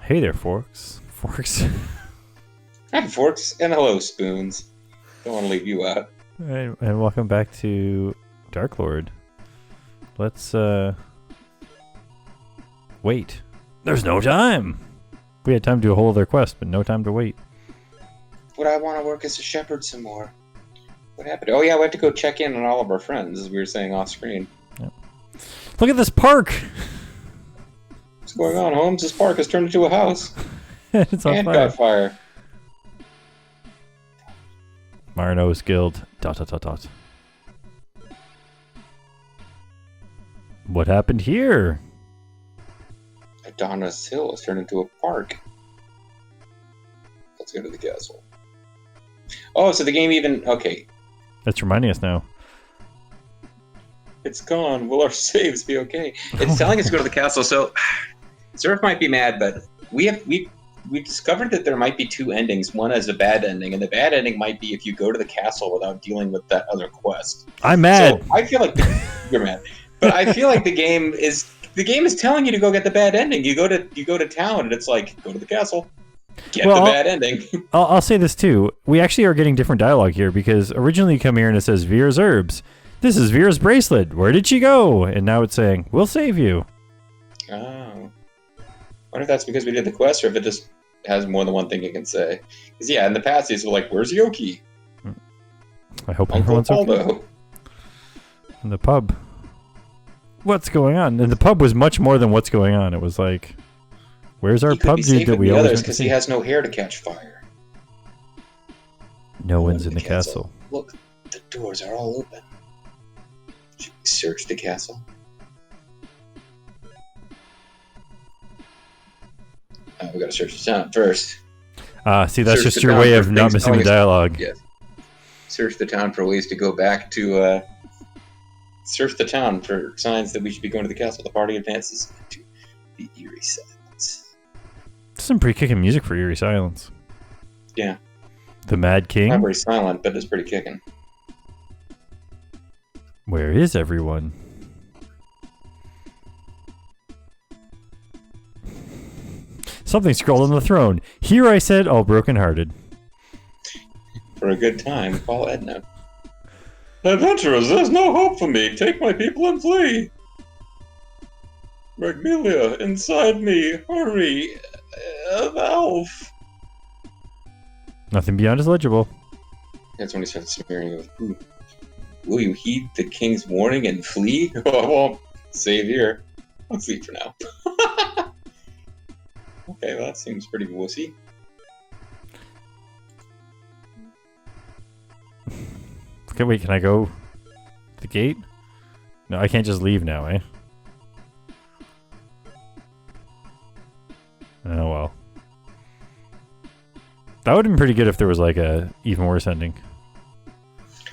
Hey there, Forks. Forks. Hi, Forks, and hello, Spoons. Don't want to leave you out. and welcome back to Dark Lord. Let's, wait. There's no time! We had time to do a whole other quest, but no time to wait. But I want to work as a shepherd some more. What happened? Oh yeah, we have to go check in on all of our friends, as we were saying off screen. Yep. Look at this park! What's going on, Holmes? This park has turned into a house. It's on and fire. got fire. Marno's Guild. ... What happened here? Adonis Hill has turned into a park. Let's go to the castle. Oh, so the game even... Okay. That's reminding us now. It's gone. Will our saves be okay? It's telling us to go to the castle, so... Zerf might be mad, but we discovered that there might be two endings. One is a bad ending, and the bad ending might be if you go to the castle without dealing with that other quest. I'm mad. So I feel like you're mad, but I feel like the game is telling you to go get the bad ending. You go to town, and it's like, go to the castle, get the bad ending. I'll say this too. We actually are getting different dialogue here because originally you come here and it says Vera's herbs. This is Vera's bracelet. Where did she go? And now it's saying we'll save you. Oh. I wonder if that's because we did the quest, or if it just has more than one thing it can say. Because yeah, in the past these were like, "Where's Yoki?" I hope Uncle everyone's okay. Aldo. In the pub. What's going on? And the pub was much more than what's going on. It was like, where's our pub dude that we always went to because see? he has no hair to catch fire. No one's in the castle. Look, the doors are all open. Should we search the castle? We gotta search the town first. See, that's Search just the your town way for of not things missing the always- dialogue. Yes. Search the town for ways to go back to, search the town for signs that we should be going to the castle. The party advances to the eerie silence. Some pretty kicking music for Eerie Silence. Yeah. The Mad King? Not very silent, but it's pretty kicking. Where is everyone? Something scrawled on the throne. Here I said, all broken-hearted. For a good time, call Edna. Adventurers, there's no hope for me. Take my people and flee. Ragmeila, inside me. Hurry. Elf. Nothing beyond is legible. That's when he starts smearing with food. Will you heed the king's warning and flee? Oh, I won't. Save here. I'll sleep for now. Okay, well, that seems pretty wussy. Okay, wait, can I go to the gate? No, I can't just leave now, eh? Oh, well. That would have been pretty good if there was, like, a even worse ending.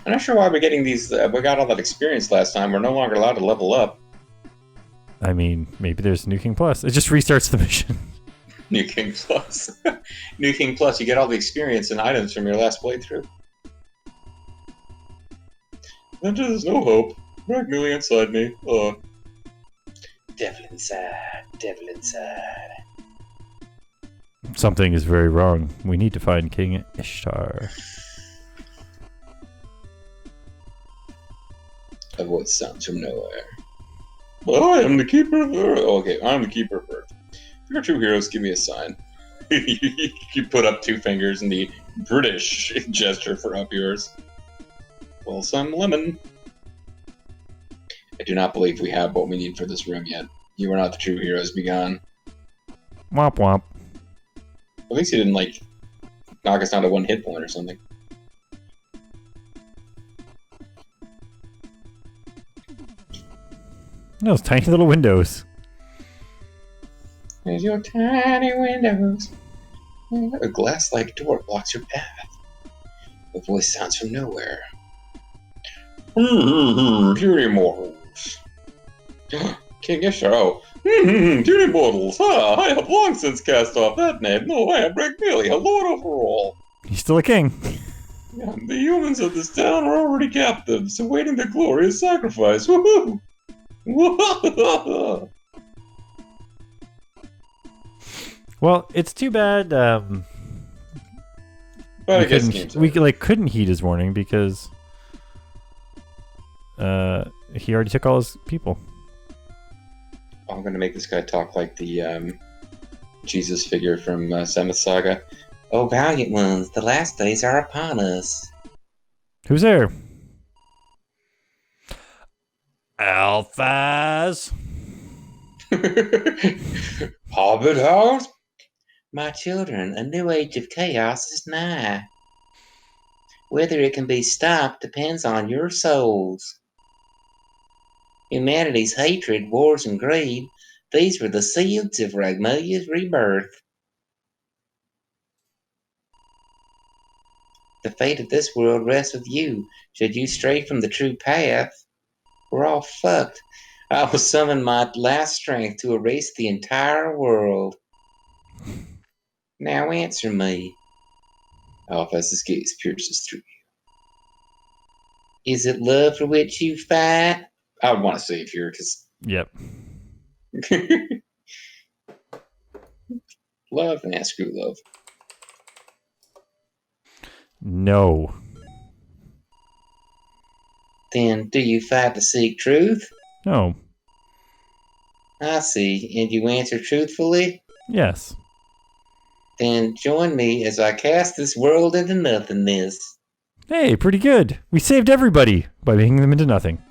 I'm not sure why we're getting these... we got all that experience last time. We're no longer allowed to level up. I mean, maybe there's New King Plus. It just restarts the mission. New King Plus. New King Plus, you get all the experience and items from your last playthrough. There's no hope. Ragmeila inside me. Devil inside. Devil inside. Something is very wrong. We need to find King Ishtar. A voice sounds from nowhere. Well, I am the keeper of Earth. Okay, I'm the keeper of Earth. If you're true heroes, give me a sign. You put up two fingers in the British gesture for up yours. Well, some lemon. I do not believe we have what we need for this room yet. You are not the true heroes. Be gone. Womp womp. At least he didn't, like, knock us down to one hit point or something. Those tiny little windows. There's your tiny windows. A glass-like door blocks your path. A voice sounds from nowhere. Puny mortals. King Ishtar, oh. Puny mortals. I have long since cast off that name. No, I am Ragmeila, a lord over all. He's still a king. Yeah, the humans of this town are already captives, awaiting the glorious sacrifice. Woohoo! Well, it's too bad. But I guess couldn't heed his warning because he already took all his people. I'm gonna make this guy talk like the Jesus figure from Seventh Saga. Oh, valiant ones, the last days are upon us. Who's there? Alphas. Hobbit house? My children, a new age of chaos is nigh. Whether it can be stopped depends on your souls. Humanity's hatred, wars, and greed, these were the seeds of Ragmeila's rebirth. The fate of this world rests with you. Should you stray from the true path, we're all fucked. I will summon my last strength to erase the entire world. Now answer me. Alphas's gaze pierces through Is it love for which you fight? you. I would want to save here, because... Yep. Love? Nah, screw love. No. Then do you fight to seek truth? No. I see. And you answer truthfully? Yes. Then join me as I cast this world into nothingness. Hey, pretty good. We saved everybody by making them into nothing.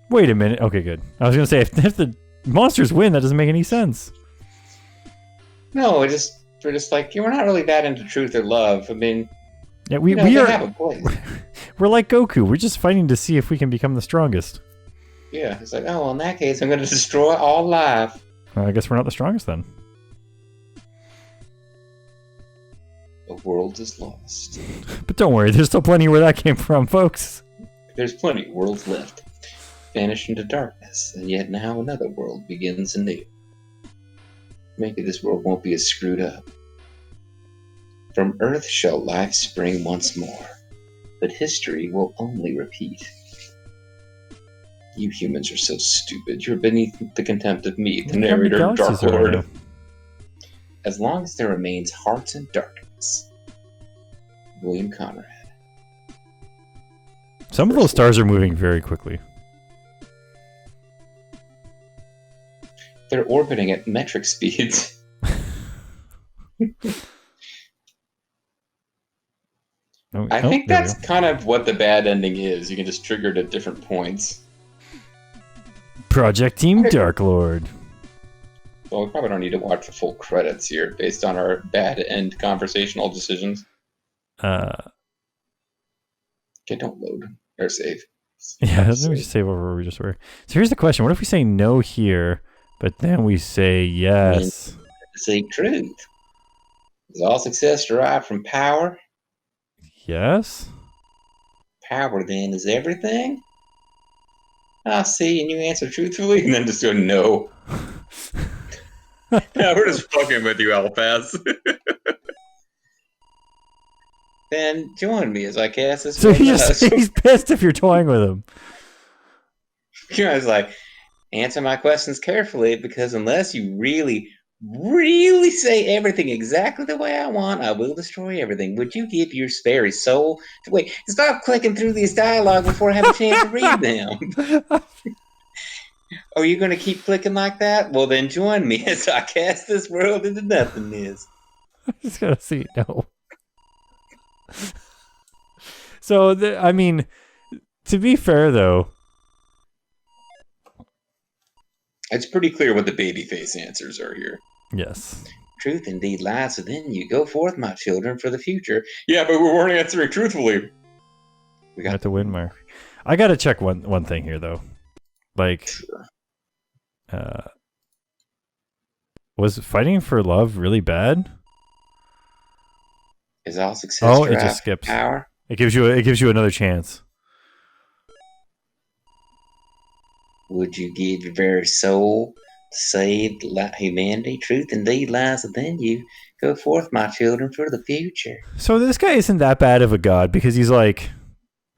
Wait a minute. Okay, good. I was going to say, if the monsters win, that doesn't make any sense. No, we're just like, we're not really that into truth or love. I mean, Yeah, we they are. have a place. We're like Goku. We're just fighting to see if we can become the strongest. Yeah, it's like, oh, well, in that case, I'm going to destroy all life. I guess we're not the strongest then. The world is lost. But don't worry, there's still plenty where that came from, folks. There's plenty worlds left. Vanished into darkness, and yet now another world begins anew. Maybe this world won't be as screwed up. From Earth shall life spring once more, but history will only repeat. You humans are so stupid. You're beneath the contempt of me, the narrator, Dark Lord. As long as there remains hearts in darkness. William Conrad. Some of those stars are moving very quickly. They're orbiting at metric speeds. I think that's kind of what the bad ending is. You can just trigger it at different points. Project Team Dark Lord. Well, we probably don't need to watch the full credits here based on our bad end conversational decisions. Okay, don't load. Or save. Yeah, let me just save over where we just were. So here's the question. What if we say no here, but then we say yes? Seek truth. Does all success derive from power? Yes? Power, then, is everything? I see, and you answer truthfully, and then just go no. Yeah, we're just fucking with you, Alphas. Then join me as I cast this. So he's pissed if you're toying with him. You know, it's like, answer my questions carefully, because unless you really, really say everything exactly the way I want, I will destroy everything. Would you give your very soul to wait? Stop clicking through these dialogue before I have a chance to read them. Are you going to keep clicking like that? Well, then join me as I cast this world into nothingness. I just gotta see. No. So, I mean, to be fair, though, it's pretty clear what the babyface answers are here. Yes. Truth indeed lies within you. Go forth, my children, for the future. Yeah, but we weren't answering truthfully. We got the win mark. I gotta check one thing here, though. Like, Sure. Was fighting for love really bad? Is all success Oh, it just skips. Power? It gives you another chance. Would you give your very soul to save humanity? Truth indeed lies within you. Go forth, my children, for the future. So this guy isn't that bad of a god because he's like,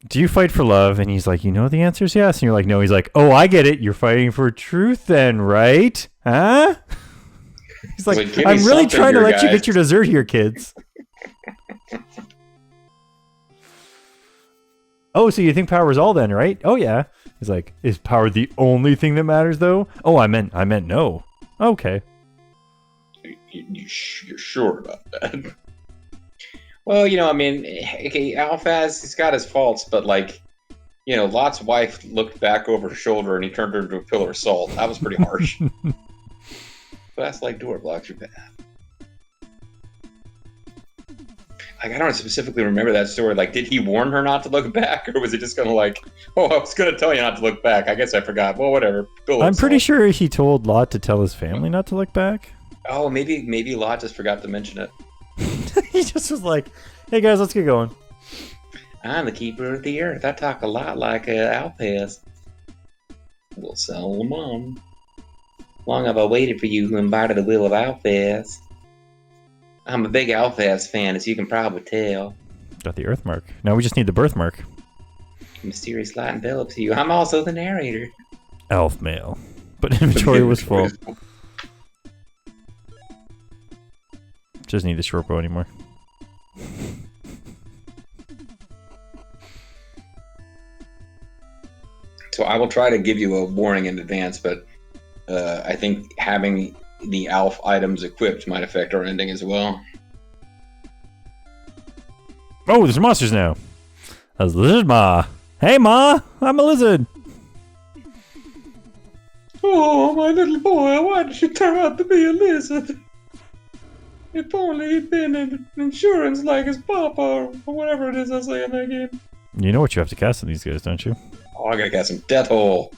do you fight for love? And he's like, you know the answer is yes. And you're like, no. He's like, oh, I get it. You're fighting for truth then, right? Huh? He's like, Give me I'm really something trying to here, let you guys." get your dessert here, kids. Oh, so you think power's all then, right? Oh yeah. He's like, is power the only thing that matters though? Oh, I meant no. Okay. You're sure about that? Well, I mean, okay, Alphaz, he's got his faults, but like, Lot's wife looked back over her shoulder and he turned her into a pillar of salt. That was pretty harsh. But that's like door blocks your path. Like, I don't specifically remember that story. Like, did he warn her not to look back, or was he just gonna like, oh, I was gonna tell you not to look back. I guess I forgot. Well, whatever. I'm pretty sure he told Lot to tell his family not to look back. Oh, maybe Lot just forgot to mention it. He just was like, hey guys, let's get going. I'm the keeper of the earth. I talk a lot like Alphaz. We'll sell them on. Long have I waited for you who embody the will of Alphaz. I'm a big Alphaz fan, as you can probably tell. Got the earth mark. Now we just need the birthmark. Mysterious light envelops you. I'm also the narrator. Elf mail. But inventory was full. Just need the short bow anymore. So I will try to give you a warning in advance, but I think having the Alf items equipped might affect our ending as well. Oh, there's monsters now. That's Lizard Ma. Hey Ma, I'm a lizard. Oh, my little boy, why did you turn out to be a lizard? If only he'd been in insurance like his papa, or whatever it is I say in that game. You know what you have to cast on these guys, don't you? Oh, I gotta cast some Death Hole.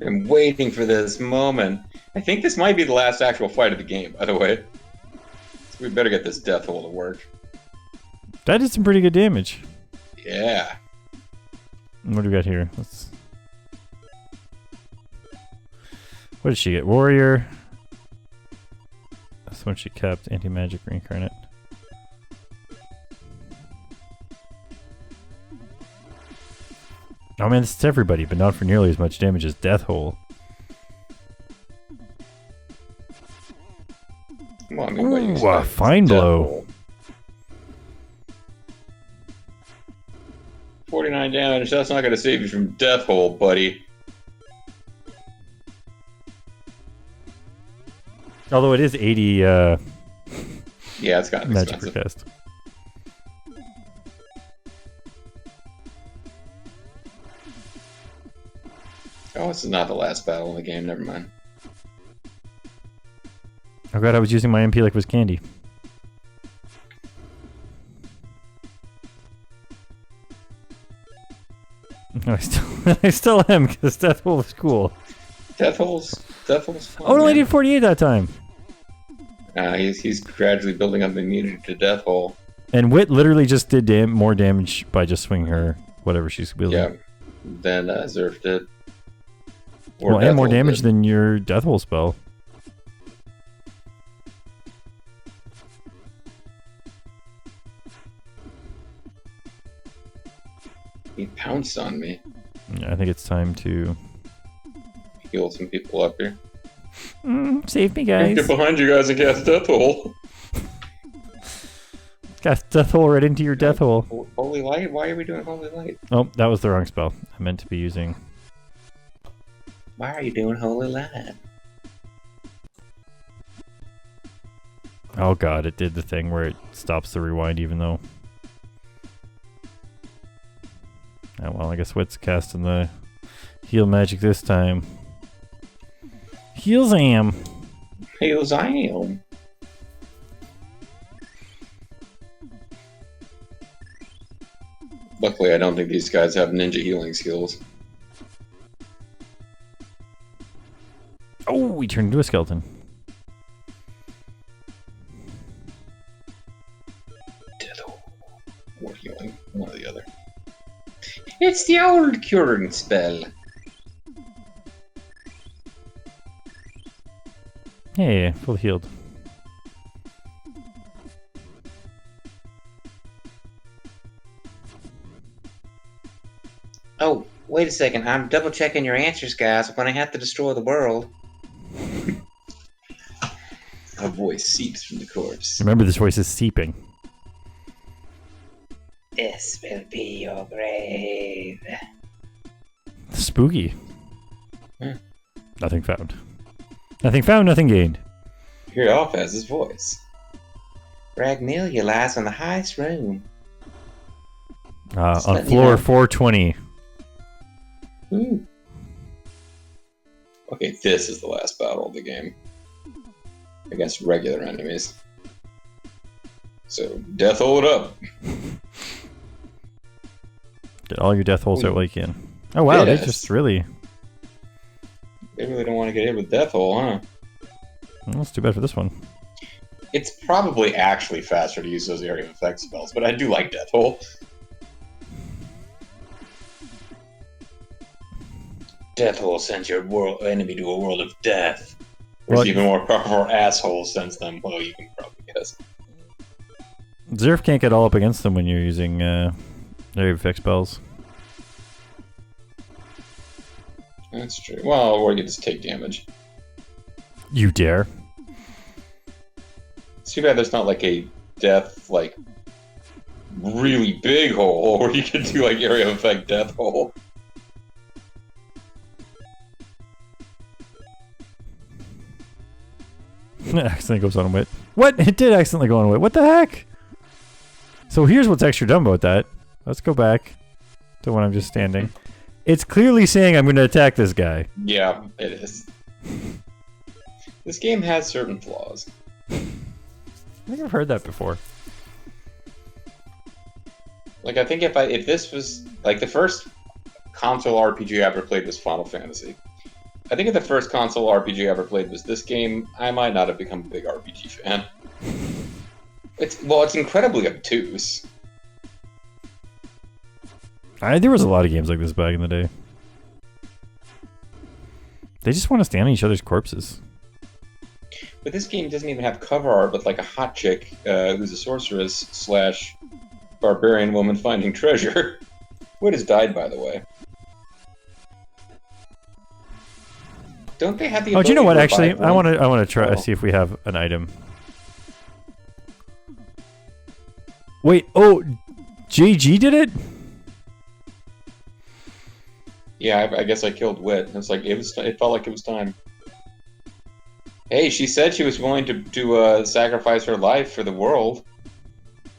I'm waiting for this moment. I think this might be the last actual fight of the game, by the way. So we better get this Death Hole to work. That did some pretty good damage. Yeah. What do we got here? What did she get? Warrior. That's one she kept. Anti-magic reincarnate. Oh man, this is everybody, but not for nearly as much damage as Death Hole. Well, I mean, what do you Ooh, expect? fine Death blow. Hole. 49 damage, that's not gonna save you from Death Hole, buddy. Although it is 80 Yeah, it's kind of magic per expensive. cast. Oh, this is not the last battle in the game, never mind. Oh god, I was using my MP like it was candy. No, I still am, because Death Hole is cool. Death Hole's fun, Oh, it only man. did 48 that time. He's gradually building up immunity to Death Hole. And Wit literally just did more damage by just swinging her, whatever she's wielding. Yeah. Then Zerf did. Or Well, Death and more Hole damage did. than your Death Hole spell. He pounced on me. Yeah, I think it's time to Heal some people up here. save me, Get guys. behind you guys and cast Death Hole. Got Death Hole right into your Death Hole. Holy Light? Why are we doing Holy Light? Oh, that was the wrong spell. I meant to be using... Why are you doing Holy Light? Oh god, it did the thing where it stops the rewind even though... Oh well, I guess Wit's casting the heal magic this time. Heal Zam! Hail Zion. Luckily, I don't think these guys have ninja healing skills. Oh, he turned into a skeleton. Death Hole. Or healing. One or the other. It's the old curing spell. Hey, full healed. Oh, wait a second. I'm double checking your answers, guys. I'm gonna have to destroy the world. A voice seeps from the corpse. Remember, this voice is seeping. This will be your grave. Spooky. Hmm. Nothing found. Nothing found, nothing gained. Here, Alpha has his voice. Ragmeila lies on the highest room. On letting you floor know. 420. Ooh. Okay, this is the last battle of the game. Against regular enemies. So, death hold up. Get all your death holes out like in. Oh wow, Yes. they just really... They really don't want to get hit with death hole, huh? Well, that's too bad for this one. It's probably actually faster to use those area of effect spells, but I do like death hole. Death hole sends your enemy to a world of death. Whereas What? even more powerful asshole sends them, well, you can probably guess. Zerf can't get all up against them when you're using area of effect spells. That's true. Well, or you just take damage. You dare. It's too bad there's not like a death, like, really big hole where you can do like area of effect death hole. Accidentally goes on a wit. What? It did accidentally go on a wit. What the heck? So here's what's extra dumb about that. Let's go back to when I'm just standing. It's clearly saying I'm going to attack this guy. Yeah, it is. This game has certain flaws. I think I've heard that before. Like, I think if this was, like, the first console RPG I ever played was Final Fantasy. I think if the first console RPG I ever played was this game, I might not have become a big RPG fan. It's incredibly obtuse. There was a lot of games like this back in the day. They just want to stand on each other's corpses. But this game doesn't even have cover art with, like, a hot chick who's a sorceress / barbarian woman finding treasure. Wood has died, by the way. Don't they have the Oh, do you know what? ability to Actually, revive I want to try Oh. see if we have an item. Wait. Oh, JG did it. Yeah, I guess I killed Wit. It's like it felt like it was time. Hey, she said she was willing to sacrifice her life for the world.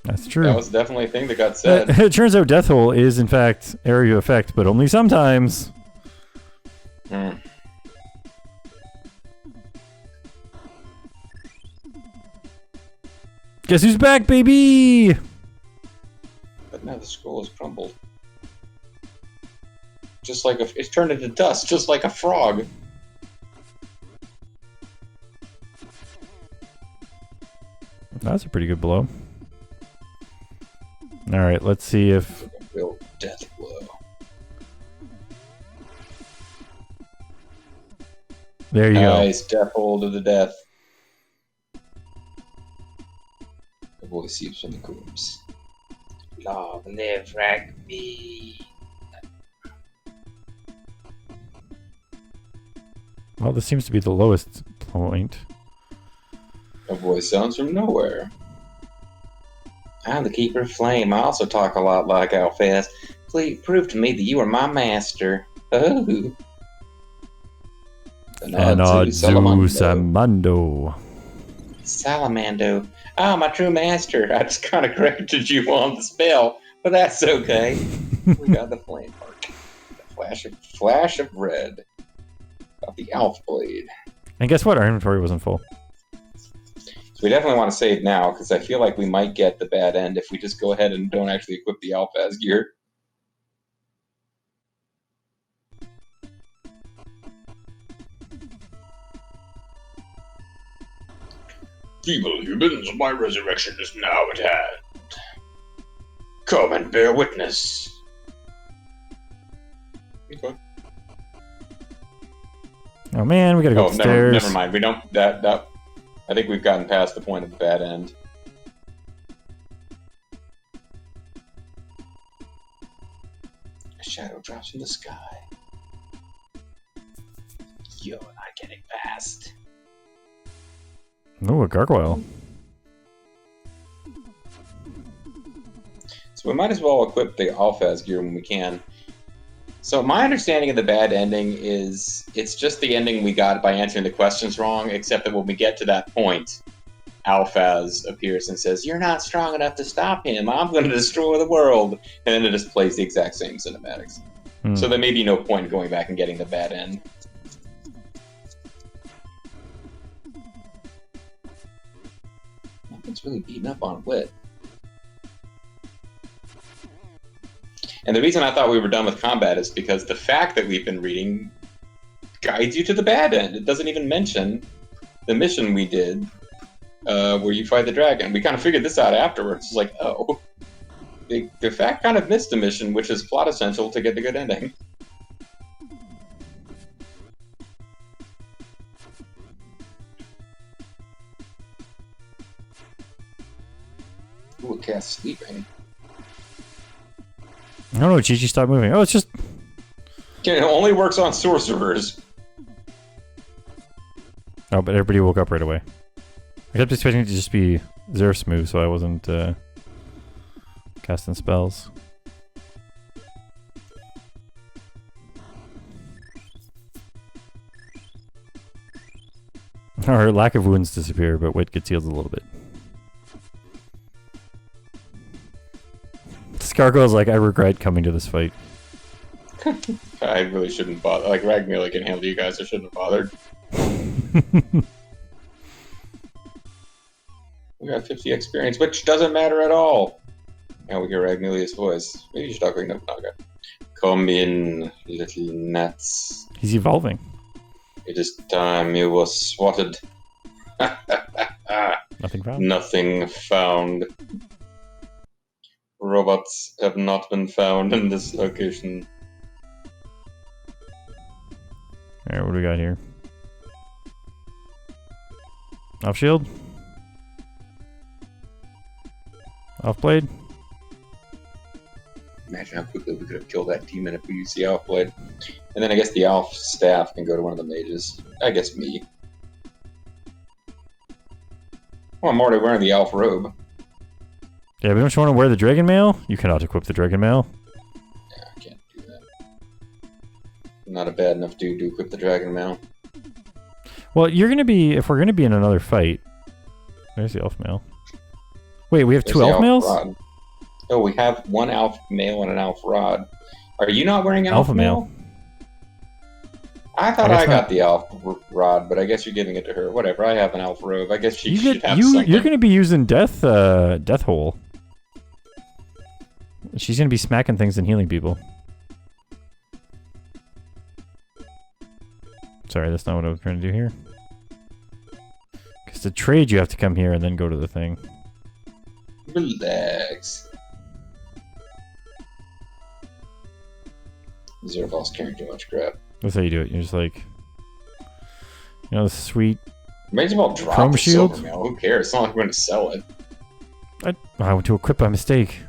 That's true. That was definitely a thing that got said. It turns out Death Hole is in fact area of effect, but only sometimes. Hmm. Guess who's back, baby? But now the scroll has crumbled. Just like it's turned into dust, just like a frog. That's a pretty good blow. All right, let's see if Like a real death blow. there you go. Nice, death hole to the death. The voice seeps from the corpse. Long live Ragmeila. Well, this seems to be the lowest point. A voice sounds from nowhere. I'm the Keeper of Flame. I also talk a lot like Alphaz. Please prove to me that you are my master. Oh. Anadzu Salamando. Samando. Salamando. Oh, my true master. I just kind of corrected you on the spell, but that's okay. We got the flame mark. The flash of red. Got the Alpha Blade. And guess what? Our inventory wasn't full. So we definitely want to save now, because I feel like we might get the bad end if we just go ahead and don't actually equip the Alphaz gear. Evil humans, my resurrection is now at hand. Come and bear witness. Okay. Oh man, we gotta go upstairs. Never mind. We don't. That. I think we've gotten past the point of the bad end. A shadow drops from the sky. You're not getting past. Ooh, a gargoyle. So we might as well equip the Alphaz gear when we can. So my understanding of the bad ending is it's just the ending we got by answering the questions wrong, except that when we get to that point, Alphaz appears and says, "You're not strong enough to stop him. I'm going to destroy the world." And then it just plays the exact same cinematics. So there may be no point in going back and getting the bad end. Nothing's really beaten up on Wit. And the reason I thought we were done with combat is because the fact that we've been reading guides you to the bad end. It doesn't even mention the mission we did where you fight the dragon. We kind of figured this out afterwards. It's like, oh, the fact kind of missed the mission, which is plot essential to get the good ending. Ooh, a cat's sleeping. I don't know, Gigi, stop moving. Oh, it's just... It only works on sorcerers. Oh, but everybody woke up right away. I kept expecting it to just be Zerf's move, so I wasn't casting spells. Her lack of wounds disappear, but Wit gets healed a little bit. Gargoyle's like, I regret coming to this fight. I really shouldn't bother. Like, Ragmeila can handle you guys, I shouldn't have bothered. We got 50 experience, which doesn't matter at all. Now we hear Ragmeila's voice. Maybe you should talk like Nobunaga. Come in, little gnats. He's evolving. It is time you were swatted. Nothing found. Nothing found. Robots have not been found in this location. Alright, what do we got here? Off shield? Off blade? Imagine how quickly we could have killed that demon if we used the Elf Blade. And then I guess the Elf Staff can go to one of the mages. I guess me. Oh, I'm already wearing the Elf Robe. Yeah, but don't you want to wear the Dragon Mail? You cannot equip the Dragon Mail. Yeah, I can't do that. I'm not a bad enough dude to equip the Dragon Mail. Well, you're going to be... If we're going to be in another fight... There's the Elf Mail. Wait, we have two Elf Mails? Rod. Oh, we have one Elf Mail and an Elf Rod. Are you not wearing an Elf Mail? I thought I got the Elf Rod, but I guess you're giving it to her. Whatever, I have an Elf Robe. I guess she should have something. You're going to be using Death Hole. She's going to be smacking things and healing people. Sorry, that's not what I was trying to do here. Because to trade, you have to come here and then go to the thing. Relax. Zerfall's carrying too much crap. That's how you do it. You're just like... You know, the sweet... Might as well drop Chrome the shield? silver mail. Who cares? It's not like we're going to sell it. I went to equip by mistake.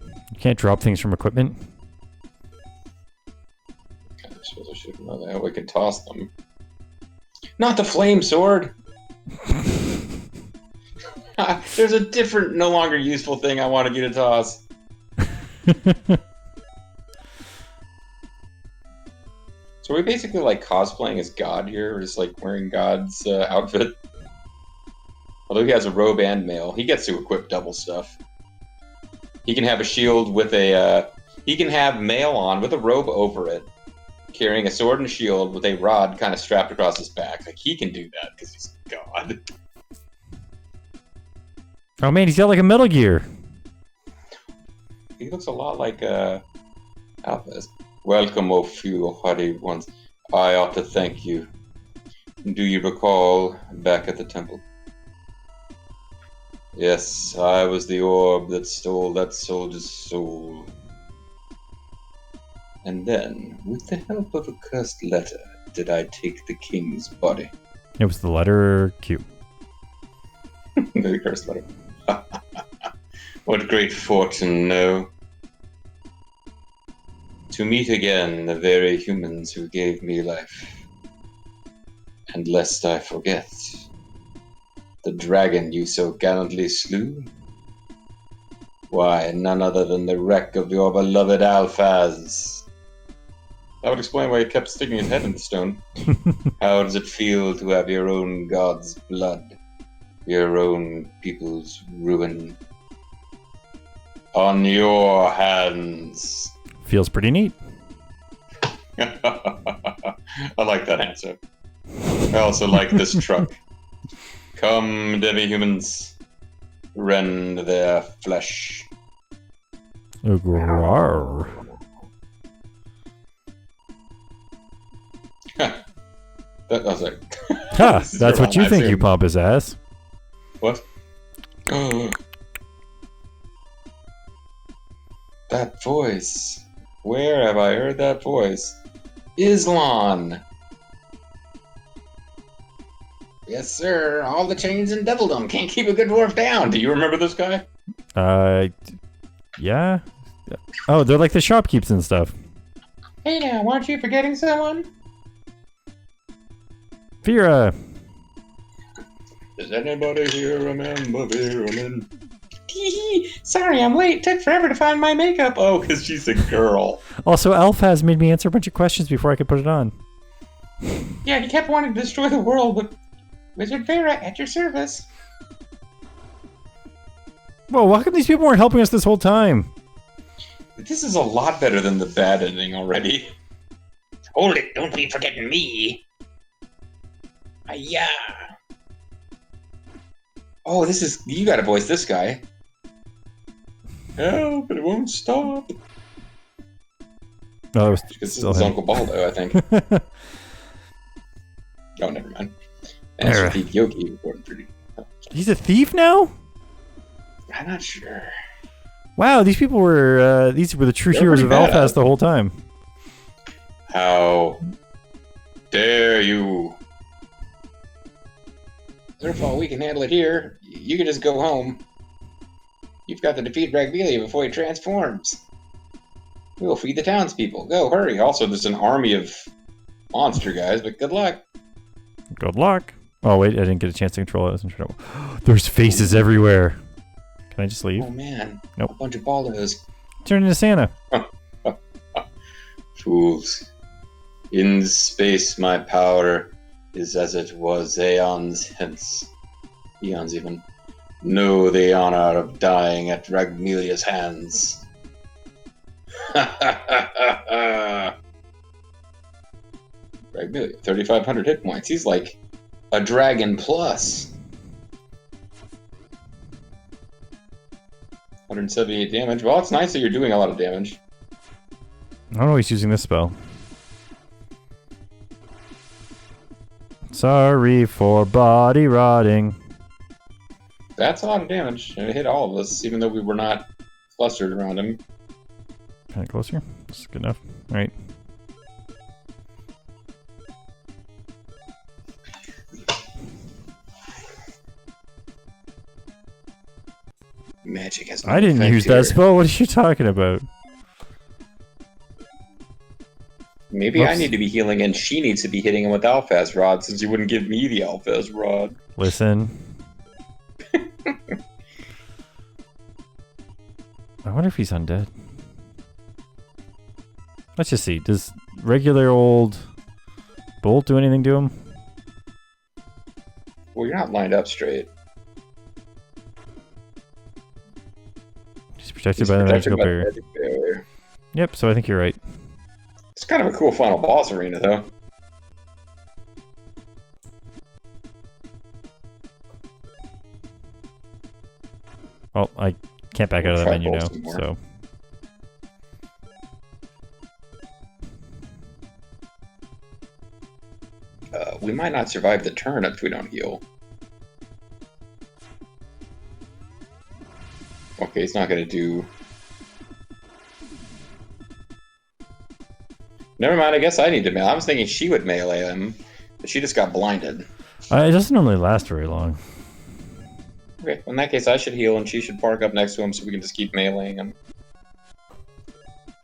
You can't drop things from equipment. I suppose I should know that. We could toss them. Not the flame sword! There's a different, no longer useful thing I wanted you to toss. So we're basically like cosplaying as God here, or just like wearing God's outfit. Although he has a robe and mail, he gets to equip double stuff. He can have a shield with a... he can have mail on with a robe over it, carrying a sword and shield with a rod kind of strapped across his back. Like, he can do that because he's God. Oh man, he's got like a Metal Gear. He looks a lot like Alphaz. Welcome, O few hardy ones. I ought to thank you. Do you recall back at the temple? Yes, I was the orb that stole that soldier's soul. And then, with the help of a cursed letter, did I take the king's body. It was the letter Q. The cursed letter. What great fortune, no? To meet again the very humans who gave me life. And lest I forget, the dragon you so gallantly slew? Why, none other than the wreck of your beloved Alphaz. That would explain why he kept sticking his head in the stone. How does it feel to have your own god's blood, your own people's ruin, on your hands? Feels pretty neat. I like that answer. I also like this truck. Come, Demi-humans, rend their flesh. Rawr. That was like. Ha! That's what you think, you pompous ass. What? That voice. Where have I heard that voice? Islan! Yes, sir. All the chains and devildom can't keep a good dwarf down. Do you remember this guy? Yeah. Oh, they're like the shopkeepers and stuff. Hey now, aren't you forgetting someone? Vera. Does anybody here remember Vera? Sorry, I'm late. Took forever to find my makeup. Oh, because she's a girl. Also, Elf has made me answer a bunch of questions before I could put it on. Yeah, he kept wanting to destroy the world, but Wizard Vera at your service. Whoa, why come these people weren't helping us this whole time? This is a lot better than the bad ending already. Hold it, don't be forgetting me. Yeah. Oh, this is... You gotta voice this guy. Help, it won't stop. No, it was Because this still is him. Uncle Baldo, I think. Oh, never mind. Alright. Master Thief Yogi reported pretty. He's a thief now? I'm not sure. Wow, these people were the true They're heroes of pretty bad. Alphas the whole time. How dare you? Zerfall, we can handle it here. You can just go home. You've got to defeat Ragmeila before he transforms. We will feed the townspeople. Go, hurry. Also, there's an army of monster guys, but good luck. Good luck. Oh wait, I didn't get a chance to control it. I was in trouble. There's faces everywhere. Can I just leave? Oh man. Nope. A bunch of Baldos. Turn into Santa. Fools. In space, my power is as it was aeons hence. Eons even. Know the honor of dying at Ragmeila's hands. Ragmeila, 3,500 hit points. He's like a dragon plus. 178 damage. Well, it's nice that you're doing a lot of damage. I don't know he's using this spell. Sorry for body rotting. That's a lot of damage. And it hit all of us, even though we were not clustered around him. Kind of closer. This is good enough. All right. Magic has no I didn't effect use here. that spell. What are you talking about? Maybe I Whoops. need to be healing and she needs to be hitting him with Alphaz Rod since you wouldn't give me the Alphaz Rod. Listen. I wonder if he's undead. Let's just see. Does regular old Bolt do anything to him? Well, you're not lined up straight. He's protected He's by the protected magical by the barrier. magic barrier. Yep, so I think you're right. It's kind of a cool final boss arena, though. Well, I can't back out of that Try menu now, Bolt some more. so. We might not survive the turn if we don't heal. Okay, he's not going to do... Never mind, I guess I need to melee. I was thinking she would melee him, but she just got blinded. It doesn't normally last very long. Okay, well, in that case, I should heal and she should park up next to him so we can just keep meleeing him.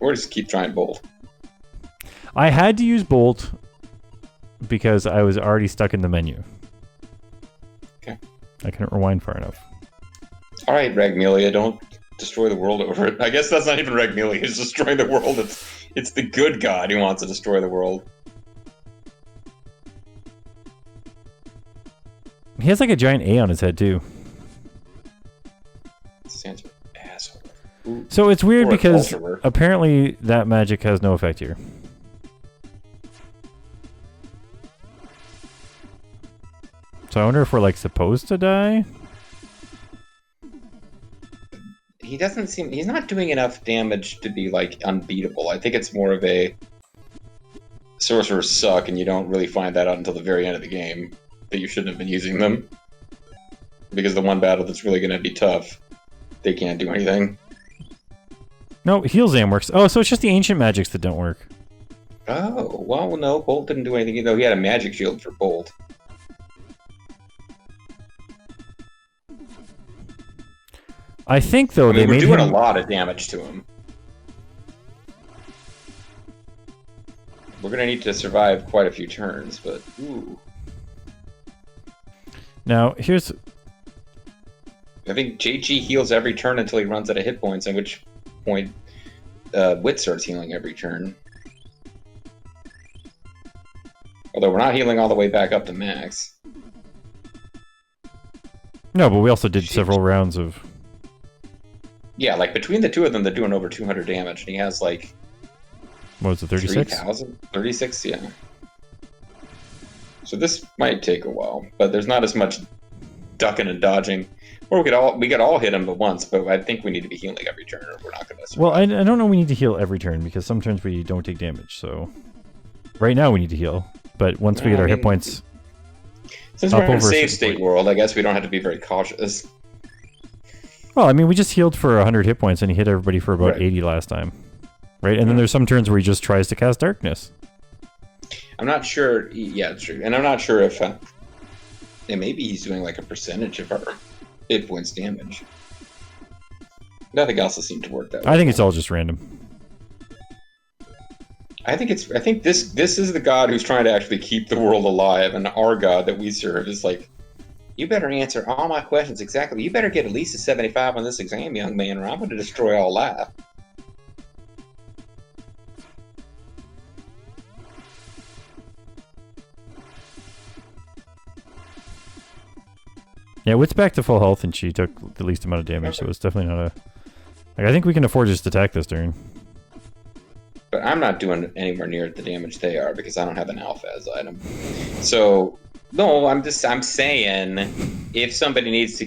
Or just keep trying both. I had to use Bolt because I was already stuck in the menu. Okay. I couldn't rewind far enough. All right, Ragmeila, don't destroy the world over it. I guess that's not even Ragmeila. He's destroying the world. It's the good god who wants to destroy the world. He has like a giant A on his head too. Stands for asshole. Ooh. So it's weird Or a because adulterer. apparently that magic has no effect here. So I wonder if we're like supposed to die? He doesn't seem... He's not doing enough damage to be, like, unbeatable. I think it's more of a... Sorcerers suck, and you don't really find that out until the very end of the game. That you shouldn't have been using them. Because the one battle that's really going to be tough, they can't do anything. No, heal Zam works. Oh, so it's just the ancient magics that don't work. Oh, well, no, Bolt didn't do anything, though. He had a magic shield for Bolt. I think though I mean, they we're made doing him... a lot of damage to him. We're gonna need to survive quite a few turns, but ooh. Now, here's... I think JG heals every turn until he runs out of hit points, at which point Wit starts healing every turn. Although we're not healing all the way back up to max. No, but we also did several rounds of... Yeah, like between the two of them, they're doing over 200 damage, and he has like... What was it, 36? 3,000? 36, yeah. So this might take a while, but there's not as much ducking and dodging. Or we could all hit him at once, but I think we need to be healing every turn, or we're not going to survive. Well, I don't know we need to heal every turn, because some turns we don't take damage, so... Right now we need to heal, but once we get our hit points... Since we're in a save state world, I guess we don't have to be very cautious. Well, I mean, we just healed for 100 hit points, and he hit everybody for about 80 last time. Right? And then there's some turns where he just tries to cast Darkness. I'm not sure... Yeah, it's true. And I'm not sure if... and maybe he's doing like a percentage of our hit points damage. Nothing else has seemed to work that way. I think it's all just random. I think this is the god who's trying to actually keep the world alive, and our god that we serve is like, you better answer all my questions exactly. You better get at least a 75 on this exam, young man, or I'm going to destroy all life. Yeah, Wit's back to full health, and she took the least amount of damage, so it's definitely not a... Like, I think we can afford just to attack this turn. But I'm not doing anywhere near the damage they are, because I don't have an alpha as item. So, no, I'm saying, if somebody needs to...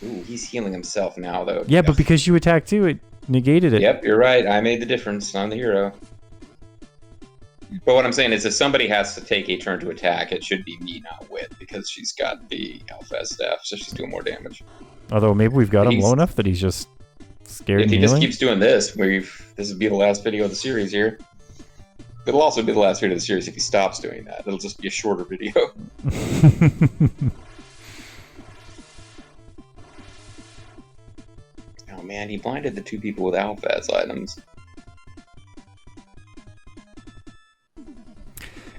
Ooh, he's healing himself now, though. Yeah, but because you attacked too, it negated it. Yep, you're right. I made the difference. I'm the hero. But what I'm saying is, if somebody has to take a turn to attack, it should be me, not Wit, because she's got the alpha staff, so she's doing more damage. Although maybe we've got him low enough that he's just scared If and he healing. just keeps doing this, this would be the last video of the series here. It'll also be the last video of the series if he stops doing that. It'll just be a shorter video. Oh man, he blinded the two people with alpha as items.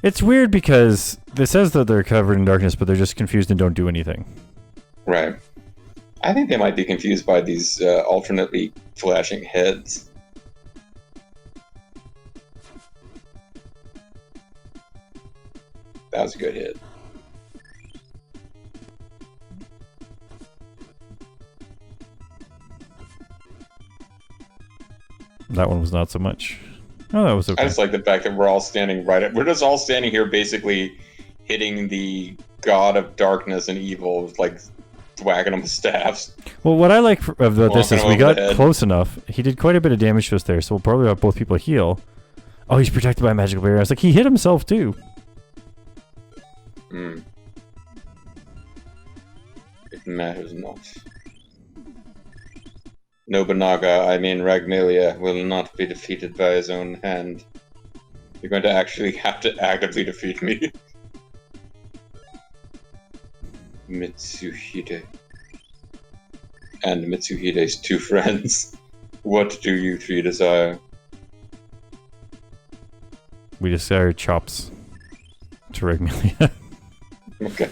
It's weird because it says that they're covered in darkness, but they're just confused and don't do anything. Right. I think they might be confused by these alternately flashing heads. That was a good hit. That one was not so much. Oh, that was okay. I just like the fact that we're all standing we're just all standing here basically hitting the god of darkness and evil, like whacking him with staffs. Well, what I like about this is we got the head. close enough. He did quite a bit of damage to us there, so we'll probably have both people heal. Oh, he's protected by a magical barrier. I was like, he hit himself too. It matters not. Nobunaga, I mean Ragmeila, will not be defeated by his own hand. You're going to actually have to actively defeat me. Mitsuhide. And Mitsuhide's two friends. What do you three desire? We just our chops to Ragmeila. Okay.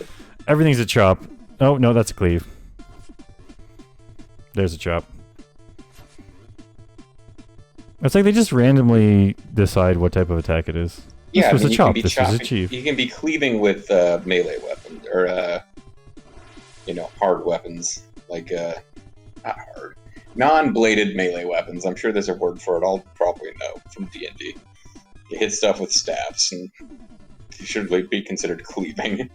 Everything's a chop. Oh, no, that's a cleave. There's a chop. It's like they just randomly decide what type of attack it is. Yeah, this was a you chop. can be This was a chopping. chief. You can be cleaving with melee weapons or hard weapons like not hard, non-bladed melee weapons. I'm sure there's a word for it. I'll probably know from D&D. You hit stuff with staffs, and you should be considered cleaving.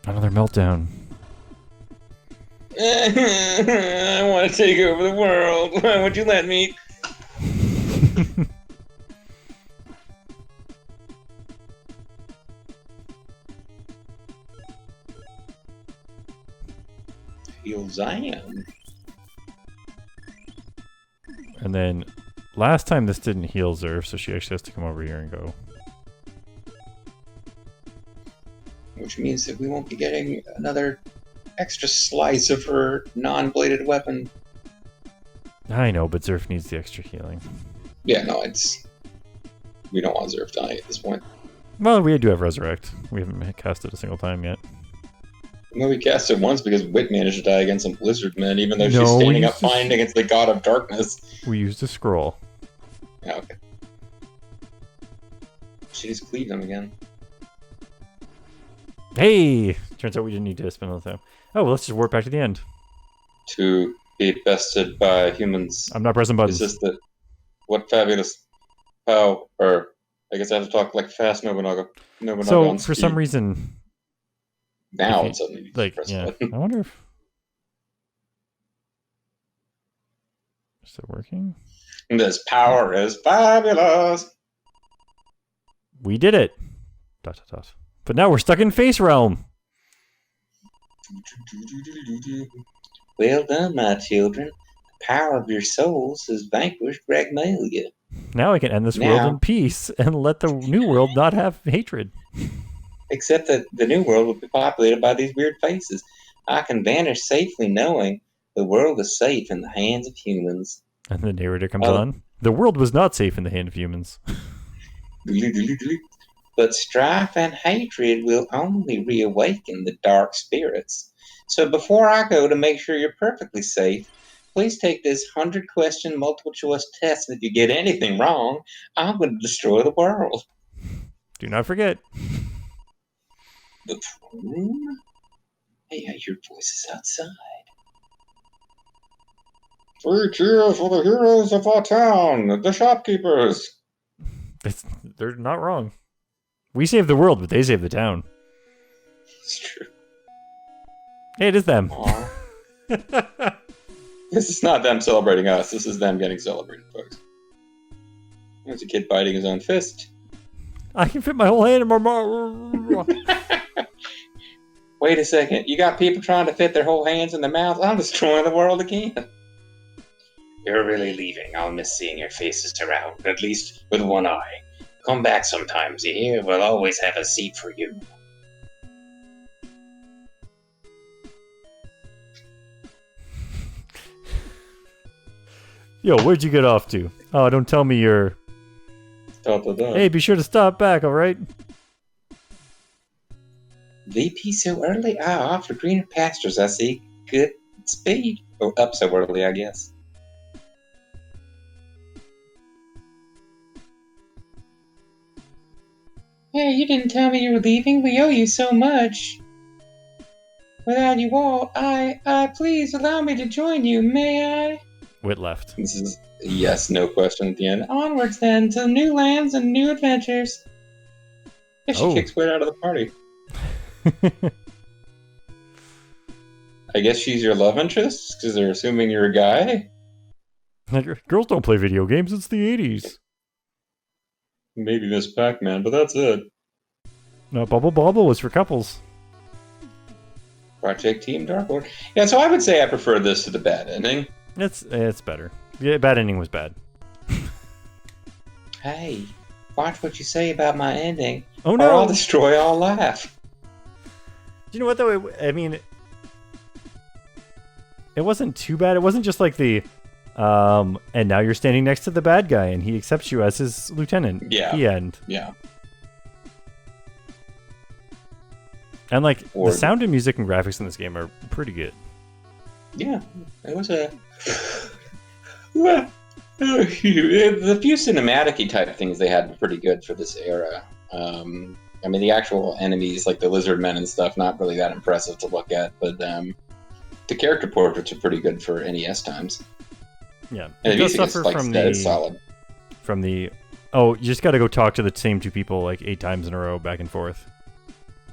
Another meltdown. I want to take over the world. Why would you let me? Heal Zion. And then last time this didn't heal Zerf, so she actually has to come over here and go. Which means that we won't be getting another extra slice of her non-bladed weapon. I know, but Zerf needs the extra healing. Yeah, no, we don't want Zerf dying at this point. Well, we do have Resurrect. We haven't cast it a single time yet. No, we cast it once because Wit managed to die against some Blizzard men, even though No, she's we standing up used to- fine against the God of Darkness. We used a scroll. Yeah, okay. She just cleaved him again. Hey! Turns out we didn't need to spend all the time. Oh, well, let's just warp back to the end. To be bested by humans. I'm not pressing buttons. Is this what fabulous power? I guess I have to talk like fast Nobunaga. So, for some reason, now if you- it's suddenly like, press yeah, button. I wonder if... Is it working? This power is fabulous. We did it! ... But now we're stuck in Face Realm! Well done, my children. The power of your souls has vanquished Ragmeila. Now I can end this world Now- in peace and let the new world not have hatred. Except that the new world will be populated by these weird faces. I can vanish safely knowing the world is safe in the hands of humans. And the narrator comes Oh. on. The world was not safe in the hand of humans. But strife and hatred will only reawaken the dark spirits. So before I go to make sure you're perfectly safe, please take this 100-question multiple-choice test. If you get anything wrong, I'm going to destroy the world. Do not forget. The room? Hey, I hear voices outside. 3 cheers for the heroes of our town, the shopkeepers. They're not wrong. We saved the world, but they saved the town. It's true. Hey, it is them. Aw. This is not them celebrating us. This is them getting celebrated, folks. There's a kid biting his own fist. I can fit my whole hand in my mouth. Wait a second. You got people trying to fit their whole hands in their mouths? I'm destroying the world again. You're really leaving. I'll miss seeing your faces around, at least with one eye. Come back sometimes, you hear? We'll always have a seat for you. Yo, where'd you get off to? Oh, don't tell me you're... Hey, be sure to stop back, alright? VP so early? Off for greener pastures, I see. Good speed. Oh, up so early, I guess. Hey, you didn't tell me you were leaving. We owe you so much. Without you all, please allow me to join you, may I? Wit left. This is a yes, no question at the end. Onwards then, to new lands and new adventures. Yeah, she Oh. kicks Wit out of the party. I guess she's your love interest, because they're assuming you're a guy? Like, girls don't play video games, it's the 80s. Maybe Miss Pac-Man, but that's it. No, Bubble Bobble was for couples. Project Team Dark Lord. Yeah, so I would say I prefer this to the bad ending. It's better. Yeah, bad ending was bad. Hey, watch what you say about my ending, Oh or I'll no! destroy all life. Do you know what though? I mean, it wasn't too bad. It wasn't just like the And now you're standing next to the bad guy, and he accepts you as his lieutenant. Yeah. The end. Yeah. And like Or- the sound and music and graphics in this game are pretty good. Yeah. It was a. Well, the few cinematic-y type things they had were pretty good for this era. I mean, the actual enemies, like the lizard men and stuff, not really that impressive to look at, but the character portraits are pretty good for NES times. Yeah. And It the does music is suffer like from it's solid. Oh, you just got to go talk to the same two people like 8 times in a row, back and forth.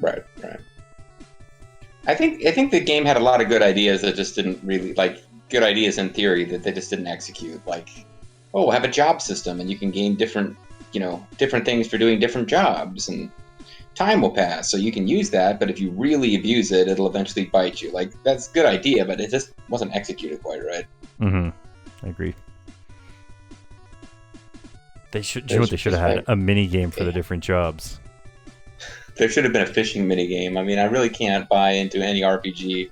Right. I think the game had a lot of good ideas that just didn't really good ideas in theory that they just didn't execute. Like, oh, we'll have a job system and you can gain different things for doing different jobs, and time will pass, so you can use that. But if you really abuse it, it'll eventually bite you. Like, that's a good idea, but it just wasn't executed quite right. Mm-hmm. I agree. They should. Do you know what they should have had? A mini game for the different jobs. There should have been a fishing minigame. I mean, I really can't buy into any RPG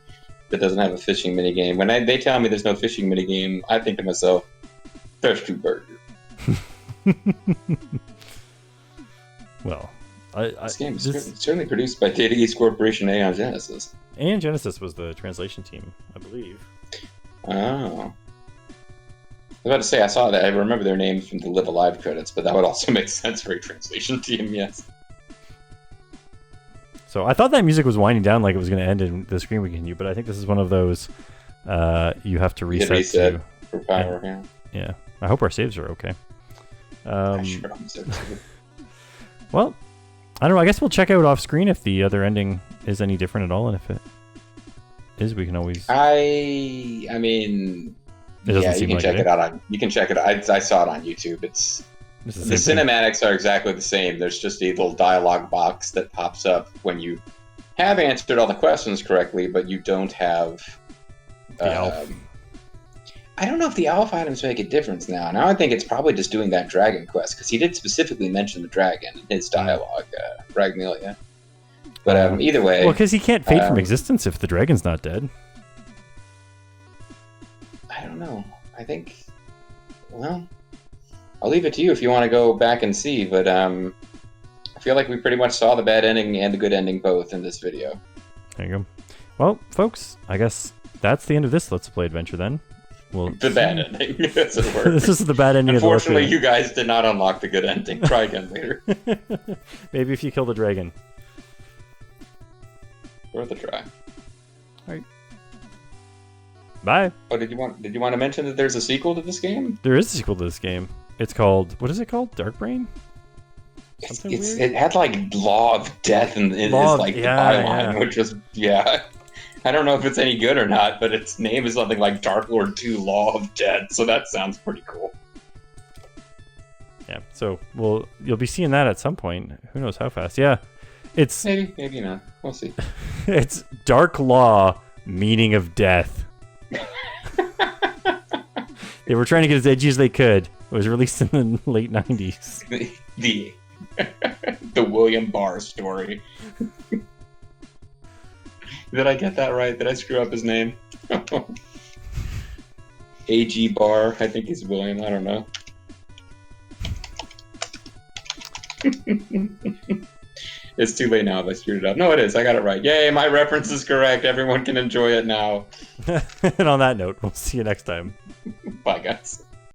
that doesn't have a fishing minigame. When they tell me there's no fishing minigame, I think to myself, there's two burgers. Well, This game is certainly produced by Data East Corporation Aeon Genesis. Aeon Genesis was the translation team, I believe. Oh. I was about to say, I saw that. I remember their names from the Live Alive credits, but that would also make sense for a translation team, yes. So I thought that music was winding down, like it was going to end and the screen would continue, but I think this is one of those you have to reset to. For power, yeah. Yeah. I hope our saves are okay. Sure, I'm so excited. Well, I don't know. I guess we'll check out off screen if the other ending is any different at all, and if it is, we can always. I mean, yeah, you can check it out. You can check it out. I saw it on YouTube. The cinematics are exactly the same. There's just a little dialogue box that pops up when you have answered all the questions correctly, but you don't have. The elf. I don't know if the elf items make a difference now. Now I think it's probably just doing that dragon quest, because he did specifically mention the dragon in his dialogue, Ragmeila. But either way... Well, because he can't fade from existence if the dragon's not dead. I don't know. I think... Well, I'll leave it to you if you want to go back and see, but I feel like we pretty much saw the bad ending and the good ending both in this video. There you go. Well, folks, I guess that's the end of this Let's Play adventure then. The bad ending. That's the word. This is the bad ending. Unfortunately, you guys did not unlock the good ending. Try again later. Maybe if you kill the dragon. Worth a try. All right. Bye. Oh, did you want to mention that there's a sequel to this game? There is a sequel to this game. It's called, what is it called? Dark Brain? It had like Law of Death and it is like the byline, which was I don't know if it's any good or not, but its name is something like Dark Lord 2 Law of Death, so that sounds pretty cool. Yeah, so you'll be seeing that at some point. Who knows how fast? Yeah, it's maybe not. We'll see. It's Dark Law, Meaning of Death. They were trying to get as edgy as they could. It was released in the late 90s. The William Barr story. Did I get that right? Did I screw up his name? A.G. Barr. I think he's William. I don't know. It's too late now if I screwed it up. No, it is. I got it right. Yay, my reference is correct. Everyone can enjoy it now. And on that note, we'll see you next time. Bye, guys.